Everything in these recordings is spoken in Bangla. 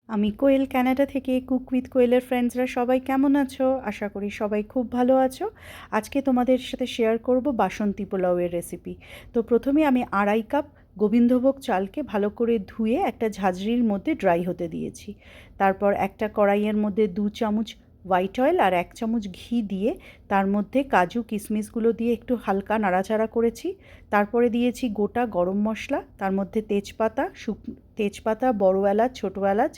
আমি কোয়েল কানাডা থেকে কুক উইথ কোয়েলের ফ্রেন্ডসরা সবাই কেমন আছো? আশা করি সবাই খুব ভালো আছো। আজকে তোমাদের সাথে শেয়ার করব বাসন্তী পোলাওয়ের রেসিপি। তো প্রথমে আমি 2.5 কাপ গোবিন্দভোগ চালকে ভালো করে ধুয়ে একটা ঝাঁঝরির মধ্যে ড্রাই হতে দিয়েছি। তারপর একটা কড়াইয়ের মধ্যে 2 চামচ হোয়াইট অয়েল আর 1 চামচ ঘি দিয়ে তার মধ্যে কাজু কিশমিশগুলো দিয়ে একটু হালকা নাড়াচাড়া করেছি। তারপরে দিয়েছি গোটা গরম মশলা, তার মধ্যে তেজপাতা, বড় এলাচ, ছোটো এলাচ,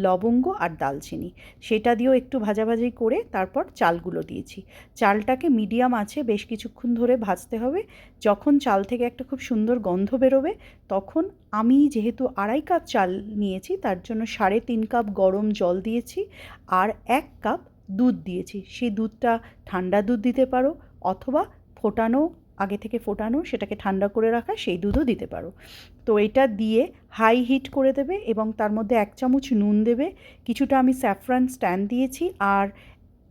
লবঙ্গ আর দালচিনি। সেটা দিয়েও একটু ভাজাভাজি করে তারপর চালগুলো দিয়েছি। চালটাকে মিডিয়াম আঁচে বেশ কিছুক্ষণ ধরে ভাজতে হবে। যখন চাল থেকে একটা খুব সুন্দর গন্ধ বেরোবে, তখন আমি যেহেতু 2.5 কাপ চাল নিয়েছি তার জন্য 3.5 কাপ গরম জল দিয়েছি আর 1 কাপ দুধ দিয়েছি। সেই দুধটা ঠান্ডা দুধ দিতে পারো, অথবা আগে থেকে ফোটানো সেটাকে ঠান্ডা করে রাখা সেই দুধও দিতে পারো। তো এটা দিয়ে হাই হিট করে দেবে এবং তার মধ্যে 1 চামচ নুন দেবে। কিছুটা আমি স্যাফরান স্ট্যান্ড দিয়েছি আর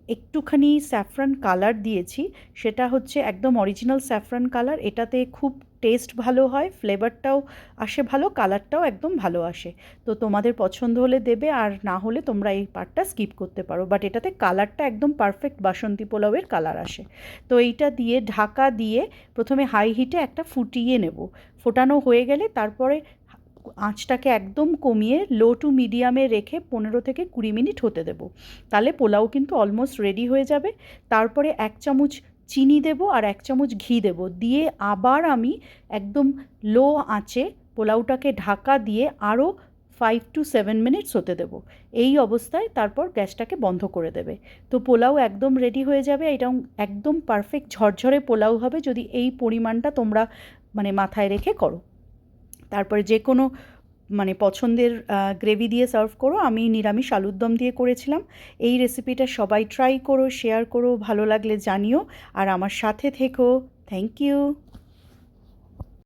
একটুখানি স্যাফরান কালার দিয়েছি। সেটা হচ্ছে একদম অরিজিনাল স্যাফরান কালার। এটাতে খুব টেস্ট ভালো হয়, ফ্লেভারটাও আসে ভালো, কালারটাও একদম ভালো আসে। তো তোমাদের পছন্দ হলে দেবে, আর না হলে তোমরা এই পার্টটা স্কিপ করতে পারো। বাট এটাতে কালারটা একদম পারফেক্ট বাসন্তী পোলাওয়ের কালার আসে। তো এইটা দিয়ে ঢাকা দিয়ে প্রথমে হাই হিটে একটা ফুটিয়ে নেব। ফোটানো হয়ে গেলে তারপরে আঁচটাকে একদম কমিয়ে লো টু মিডিয়ামে রেখে 15 থেকে 20 মিনিট হতে দেবো। তাহলে পোলাও কিন্তু অলমোস্ট রেডি হয়ে যাবে। তারপরে 1 চামচ চিনি দেবো আর 1 চামচ ঘি দেবো, দিয়ে আবার আমি একদম লো আঁচে পোলাওটাকে ঢাকা দিয়ে আরও 5 to 7 মিনিটস হতে দেবো। এই অবস্থায় তারপর গ্যাসটাকে বন্ধ করে দেবে। তো পোলাও একদম রেডি হয়ে যাবে। এটা একদম পারফেক্ট ঝরঝরে পোলাও হবে যদি এই পরিমাণটা তোমরা মাথায় রেখে করো। তারপরে যে কোনো পছন্দের গ্রেভি দিয়ে সার্ভ করো। আমি নিরামিষ আলুর দম দিয়ে করেছিলাম। এই রেসিপিটা সবাই ট্রাই করো, শেয়ার করো, ভালো লাগলে জানিও, আর আমার সাথে থেকো। Thank you.